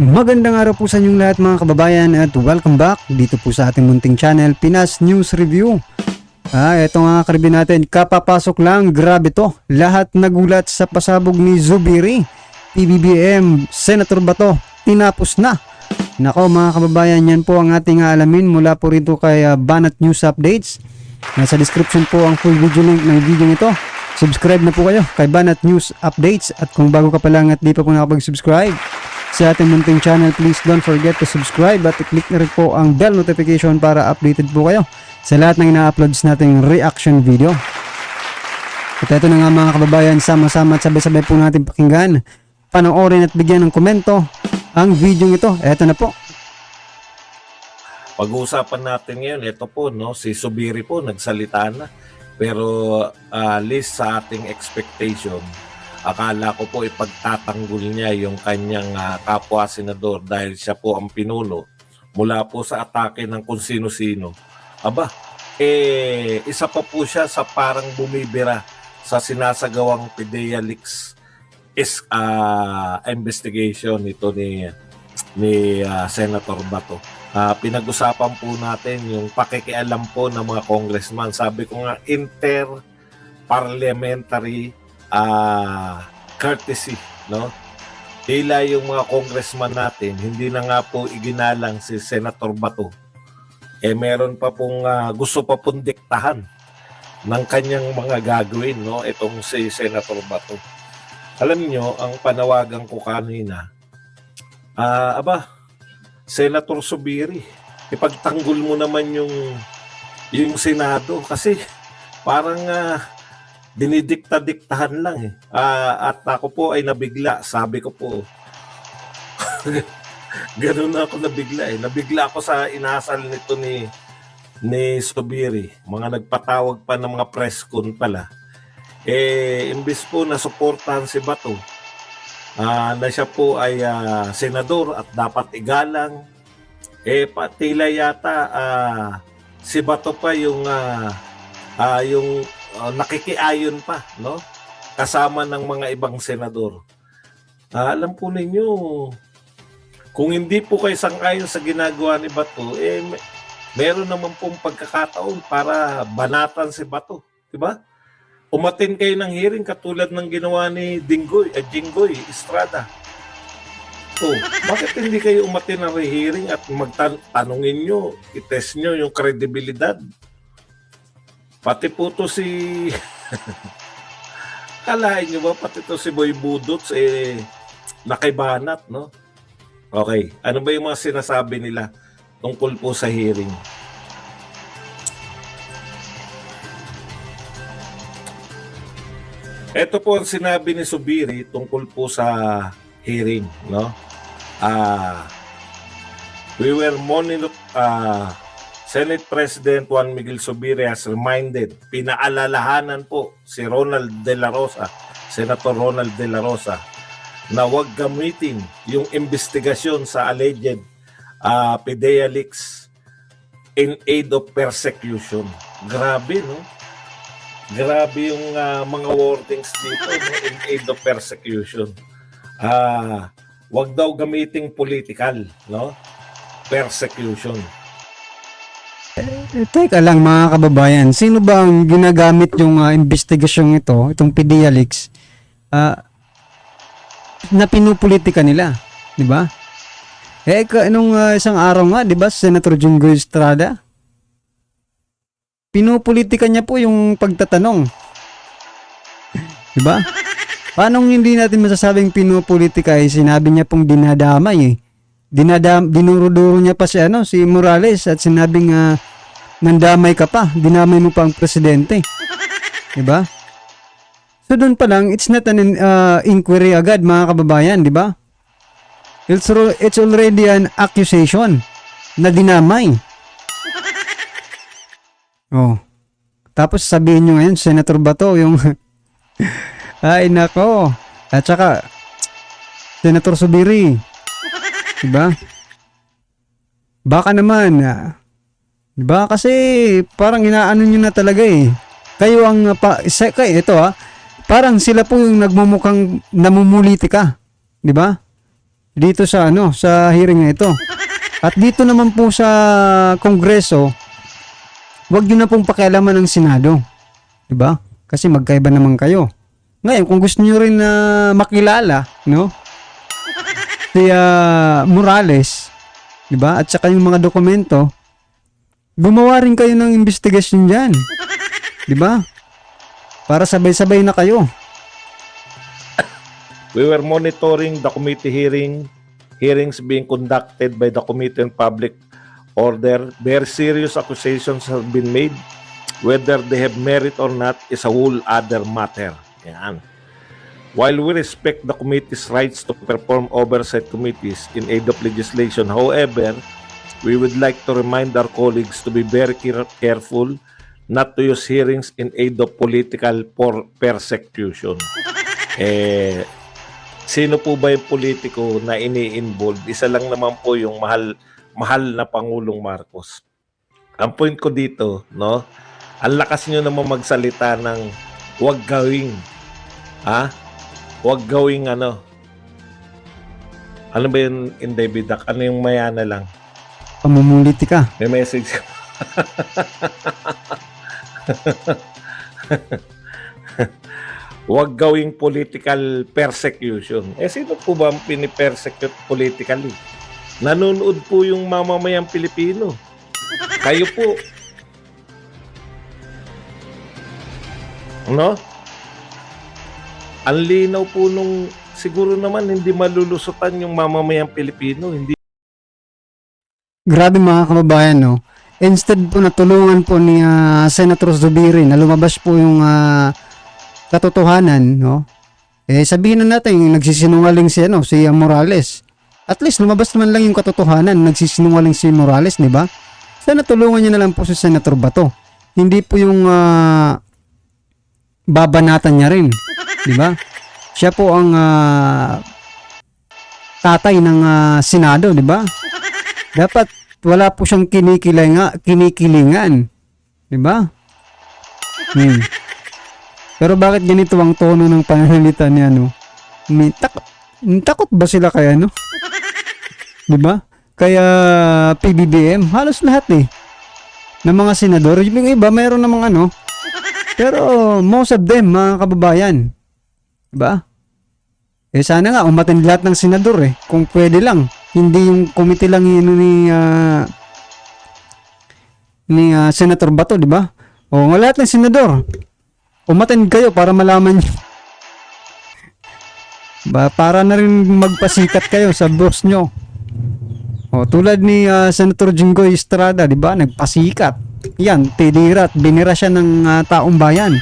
Magandang araw po sa inyong lahat mga kababayan at welcome back dito po sa ating munting channel, Pinas News Review. Ito nga karibin natin, kapapasok lang, grabe to. Lahat nagulat sa pasabog ni Zubiri. PBBM, Senator Bato, tinapos na. Nako mga kababayan, yan po ang ating alamin mula po rito kay Banat News Updates. Nasa description po ang full video link ng video ito. Subscribe na po kayo kay Banat News Updates at kung bago ka pa lang at di pa po nakapag-subscribe sa ating munting channel, please don't forget to subscribe at i-click na rin po ang bell notification para updated po kayo sa lahat ng ina-uploads nating reaction video. At ito na nga mga kababayan, sama-sama at sabay-sabay po natin pakinggan, panoorin at bigyan ng komento ang video ito. Ito na po. Pag-uusapan natin ngayon, ito po, no, si Zubiri po nagsalita na. Pero least sa ating expectation, akala ko po ipagtatanggol niya yung kanyang kapwa senador dahil siya po ang pinuno mula po sa atake ng kung sino-sino. Aba, isa pa po siya sa parang bumibira sa sinasagawang PDEA leaks investigation ito ni Senator Bato. Pinag-usapan po natin yung pakikialam po ng mga congressman. Sabi ko nga, inter-parliamentary courtesy, no? Tila yung mga congressman natin, hindi na nga po iginalang si Senator Bato. Meron pa pong gusto pa pong diktahan ng kanyang mga gagawin, no? Itong si Senator Bato. Alam niyo, ang panawagan ko kanina, Senator Zubiri, ipagtanggol mo naman yung Senado kasi parang dinidikta-diktahan lang eh. At ako po ay nabigla. Sabi ko po, ganun ako nabigla eh. Nabigla ako sa inasal nito ni Zubiri. Mga nagpatawag pa ng mga press con pala. Imbis po na suportahan si Bato, na siya po ay senador at dapat igalang, patila yata si Bato pa yung nakikiayon pa, no? Kasama ng mga ibang senador. Alam po ninyo, kung hindi po kayo sang-ayon sa ginagawa ni Bato, meron naman pong pagkakataon para banatan si Bato, di ba? Umatin kayo ng hearing katulad ng ginawa ni Jinggoy Estrada. So, bakit hindi kayo umatin ng hearing at magtanungin nyo, itest nyo yung kredibilidad? Pati po to si... Kalahin nyo ba? Pati to si Boy Budots, nakibanat, no? Okay. Ano ba yung mga sinasabi nila tungkol po sa hearing? Ito po ang sinabi ni Zubiri tungkol po sa hearing, no? We were monitored... Senate President Juan Miguel Zubiri has reminded, pinaalalahanan po si Senator Ronald De La Rosa, na huwag gamitin yung investigasyon sa alleged PDEA leaks in aid of persecution. Grabe, no? Grabe yung mga wordings dito, no? In aid of persecution. Huwag daw gamiting political, no? Persecution. Teka lang mga kababayan, sino ba ang ginagamit yung investigasyong ito, itong PDEA leaks, na pinupolitika nila, di ba? Nung isang araw nga, di ba, Senator Jinggoy Estrada, pinupolitika niya po yung pagtatanong. Di ba? Paano hindi natin masasabing pinupolitika? Sinabi niya pong dinadamay eh. Dinuruduro niya pa si Morales at sinabing nandamay ka pa, dinamay mo pa ang presidente. 'Di ba? So doon pa lang, it's not an inquiry agad mga kababayan, 'di ba? It's already an accusation na dinamay. Oh. Tapos sabihin niyo ngayon Senator Bato yung ay nako. At saka Senator Zubiri, diba? Baka naman, diba? Kasi parang inaano nyo na talaga eh. Kayo ang, parang sila po yung nagmumukhang namumulitika, diba? dito sa sa hearing na ito. At dito naman po sa Kongreso, wag niyo na pong pakialaman ng Senado. 'Di ba? Kasi magkaiba naman kayo. Ngayon, kung gusto niyo rin na makilala, si Morales, 'di ba? At saka yung mga dokumento, gumawa rin kayo ng investigation diyan. 'Di ba? Para sabay-sabay na kayo. We were monitoring the committee hearings being conducted by the Committee on Public Order. Very serious accusations have been made. Whether they have merit or not is a whole other matter. Yan. While we respect the committee's rights to perform oversight committees in aid of legislation, however, we would like to remind our colleagues to be very careful not to use hearings in aid of political persecution. Sino po ba yung politiko na ini-involve? Isa lang naman po yung mahal na Pangulong Marcos. Ang point ko dito, ang lakas nyo naman magsalita ng huwag gawing, huwag gawing ano ba yun, Inday Bidak? Ano yung mayana lang? Pamumuliti ka. May message. Huwag gawing political persecution. Sino po ba ang pinipersecute politically? Nanonood po yung mamamayang Pilipino. Kayo po. Ang linaw po nung siguro naman hindi malulusutan yung mamamayang Pilipino. Hindi. Grabe mga kababayan, Instead po natulungan po ni Senator Zubiri na lumabas po yung katotohanan, sabihin na natin yung nagsisinungaling si Morales. At least lumabas naman lang yung katotohanan, nagsisinungaling si Morales, di ba? Sana tulungan niya na lang po si Senator Bato. Hindi po yung babanatan niya rin, di ba? Siya po ang tatay ng Senado, di ba? Dapat wala po siyang kinikilingan, di ba? Pero bakit ganito ang tono ng pananalita niya, takot ba sila kaya, Di ba? Kaya PBBM, halos lahat ng mga senador, yung iba mayroon namang pero most of them, mga kababayan, di ba? Sana nga umattend lahat ng senador kung pwede lang, hindi yung committee lang ni Senator Bato, di ba? O lahat ng senador, umattend kayo para malaman nyo. Para na rin magpasikat kayo sa boss nyo. Tulad ni Senator Jinggoy Estrada, di ba? Nagpasikat. Yan, tinira at binira siya ng taong bayan.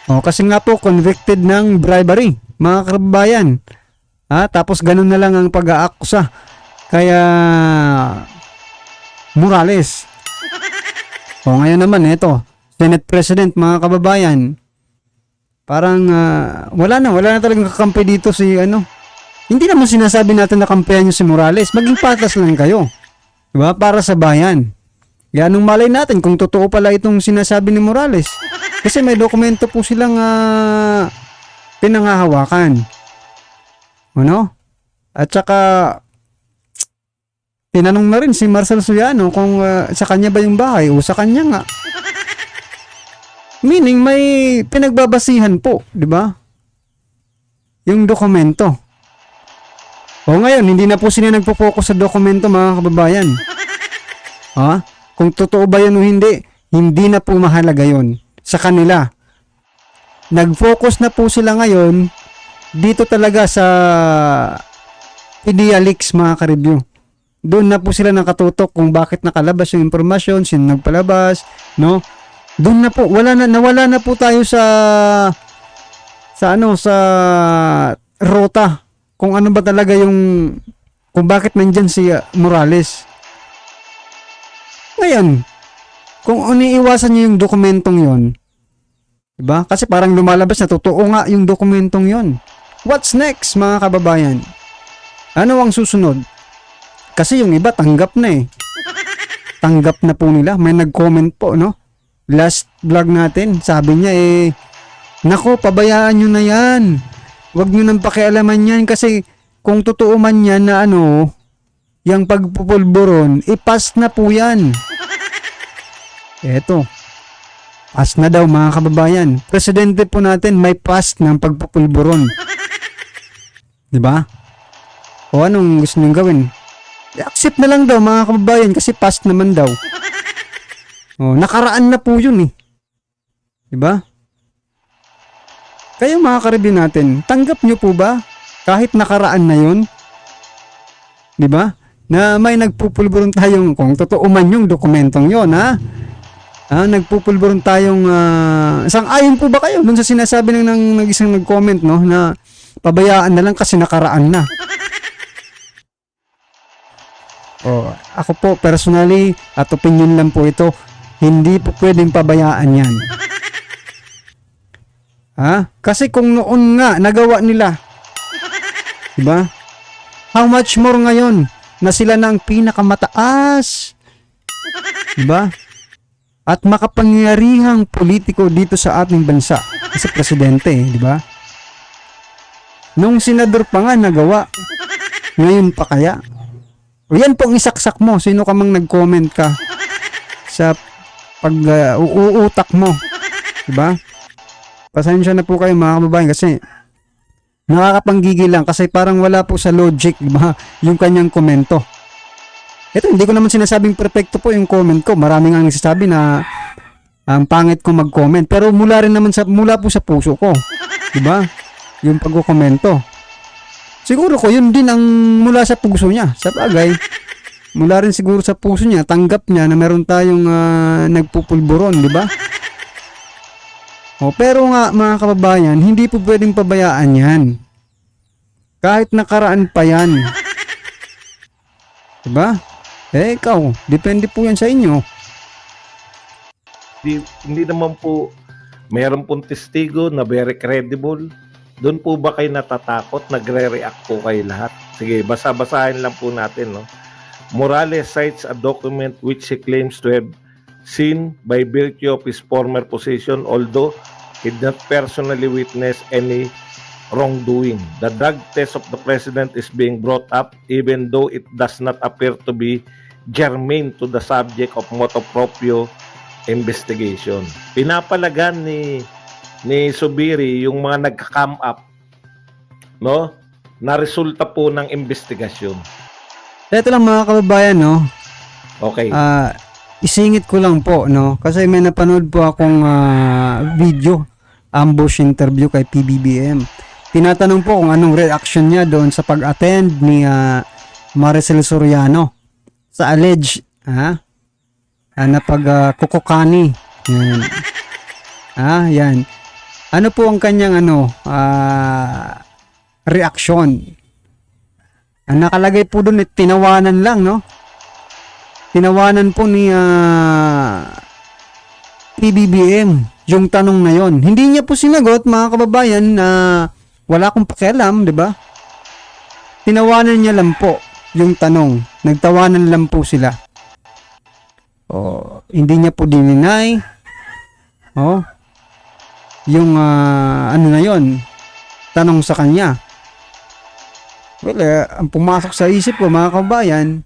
Kasi nga po, convicted ng bribery, mga kababayan. Tapos ganun na lang ang pag-aakusa. Kaya, Morales. Ngayon naman, ito. Senate President, mga kababayan, parang wala na talagang kakampi dito si Hindi naman sinasabi natin na kampihan nyo si Morales, maging patas lang kayo, diba? Para sa bayan. Kaya anong malay natin kung totoo pala itong sinasabi ni Morales, kasi may dokumento po silang pinanghahawakan, at saka tinanong na rin si Marcel Soriano kung sa kanya ba yung bahay o sa kanya nga. Meaning may pinagbabasihan po, di ba? Yung dokumento. Ngayon, hindi na po sila nagpo-focus sa dokumento, mga kababayan. Kung totoo ba yan o hindi na po mahalaga yon sa kanila. Nag-focus na po sila ngayon dito talaga sa Idealix, mga ka-review. Doon na po sila nakatutok kung bakit nakalabas yung impormasyon, sino nagpalabas, Doon na po, nawala na po tayo sa rota. Kung ano ba talaga kung bakit nandyan si Morales. Ngayon, kung iniiwasan niyo yung dokumentong yon, diba? Kasi parang lumalabas na totoo nga yung dokumentong yon. What's next, mga kababayan? Ano ang susunod? Kasi yung iba tanggap na Tanggap na po nila. May nag-comment po, last vlog natin, sabi niya nako, pabayaan nyo na yan. Huwag nyo nang pakialaman yan kasi kung totoo man yan na ano, yung pagpupulburon, ipas na po yan. Eto, pass na daw mga kababayan. Presidente po natin may pass ng pagpupulburon. Diba? O anong gusto niyong gawin? I-accept na lang daw mga kababayan kasi pass naman daw. O, nakaraan na po yun eh. Diba? Kayo mga karibin natin, tanggap nyo po ba kahit nakaraan na yun? Diba? Na may nagpupulburon tayong, kung totoo man yung dokumentong yon, ha? Nagpupulburon tayong, sang-ayon po ba kayo dun sa sinasabi ng isang nag-comment, no? Na pabayaan na lang kasi nakaraan na. Ako po, personally, at opinion lang po ito, hindi po pwedeng pabayaan yan. Kasi kung noon nga, nagawa nila, diba? How much more ngayon na sila na ang pinakamataas, diba? At makapangyarihang politiko dito sa ating bansa. Kasi presidente, diba? Nung senador pa nga nagawa, ngayon pa kaya? O yan pong isaksak mo, sino ka mang nag-comment ka sa pag-uutak mo, diba? Pasensya na po kayo mga kababayan kasi nakakapanggigil lang kasi parang wala po sa logic, diba? Yung kanyang komento. Ito, hindi ko naman sinasabing perfecto po yung comment ko. Maraming ang nagsasabi na ang pangit ko mag-comment. Pero mula rin naman mula po sa puso ko. Diba? Yung pagko-komento. Siguro ko yun din ang mula sa puso niya. Sa bagay, mula rin siguro sa puso niya, tanggap niya na meron tayong nagpupulburon, diba? Pero nga mga kababayan, hindi po pwedeng pabayaan yan. Kahit nakaraan pa yan. Diba? Ikaw, depende po yan sa inyo. Hindi naman po mayroon pong testigo na very credible. Doon po ba kayo natatakot? Nagre-react po kayo lahat? Sige, basa-basahin lang po natin, no? Morales cites a document which he claims to have seen by virtue of his former position, although he did not personally witness any wrongdoing. The drug test of the president is being brought up even though it does not appear to be germane to the subject of motu proprio investigation. Pinapalagan ni Zubiri yung mga nagka-come up, no? Na resulta po ng investigasyon. Ito lang mga kababayan, no? Okay. Isingit ko lang po, no? Kasi may napanood po akong video, ambush interview kay PBBM. Tinatanong po kung anong reaction niya doon sa pag-attend ni Maricel Soriano sa alleged na pag-kukukani. Yan. Yan. Ano po ang kanyang reaksyon? Ang nakalagay po doon tinawanan lang, no? Tinawanan po ni PBBM yung tanong na yon. Hindi niya po sinagot mga kababayan na wala akong pakialam, di ba? Tinawanan niya lang po yung tanong. Nagtawanan lang po sila. Hindi niya po dininay. Yung ano na yon, tanong sa kanya. Well, ang pumasok sa isip ko mga kababayan,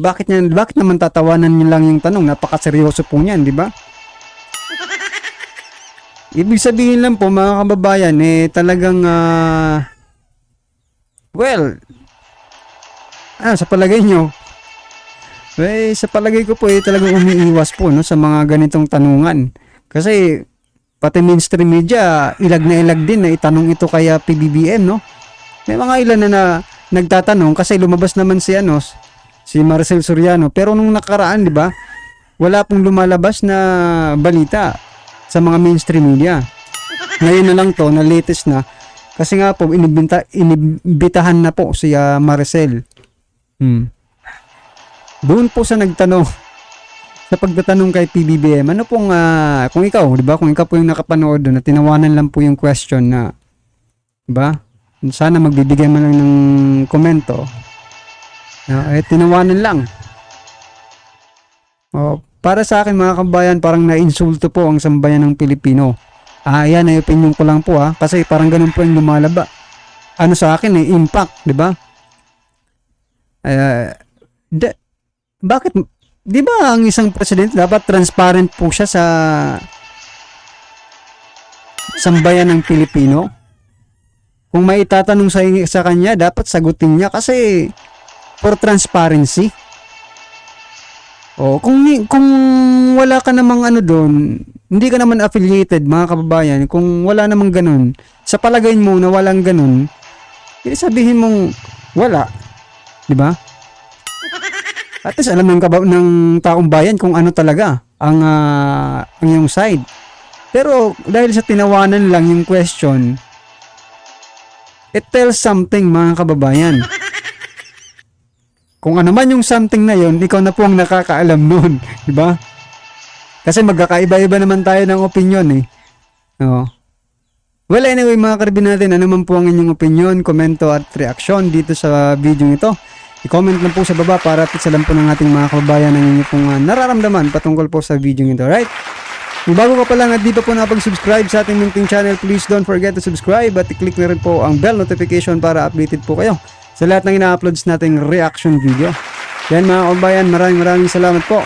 bakit naman tatawanan niya lang yung tanong? Napakaseryoso po niyan, di ba? Ibig sabihin lang po mga kababayan, talagang sa palagay nyo, sa palagay ko po talagang umiiwas po, no, sa mga ganitong tanungan. Kasi pati mainstream media, ilag na ilag din na itanong ito kay PBBM, no? May mga ilan na nagtatanong kasi lumabas naman si Maricel Soriano. Pero nung nakaraan, di ba, wala pong lumalabas na balita sa mga mainstream media. Ngayon na lang to, na latest na. Kasi nga po, inibitahan na po si Maricel. Doon po sa nagtanong, sa pagtatanong kay PBBM, ano pong, kung ikaw, di ba, kung ikaw po yung nakapanood doon, na tinawanan lang po yung question na, di ba, sana magbibigay man lang ng komento, tinawanan lang. Para sa akin mga kabayan, parang na-insulto po ang sambayan ng Pilipino. Yan ay opinion ko lang po kasi parang ganun po yung lumalaba. ano sa akin impact, 'di ba? Bakit 'di ba ang isang presidente dapat transparent po siya sa sambayan ng Pilipino? Kung may itatanong sa kanya, dapat sagutin niya kasi for transparency. Kung wala ka namang ano doon, hindi ka naman affiliated, mga kababayan, kung wala namang ganun, sa palagay mo na walang ganun, hindi sabihin mong wala, 'di ba? At least alam ng taong bayan kung ano talaga ang iyong side. Pero dahil sa tinawanan lang yung question, it tells something, mga kababayan. Kung ano man yung something na yon, ikaw na po ang nakakaalam noon, di ba? Kasi magkakaiba-iba naman tayo ng opinion Oo. Well, anyway, mga karibin natin, ano man po ang inyong opinion, komento at reaksyon dito sa video ito. I-comment lang po sa baba para at alam po ng ating mga kababayan ang inyong pong nararamdaman patungkol po sa video ito, right? Kung bago ka pa lang at di pa po nakapag-subscribe sa ating munting channel, please don't forget to subscribe at i-click na rin po ang bell notification para updated po kayo sa lahat ng ina-uploads nating reaction video. Yan, mga kababayan, maraming salamat po.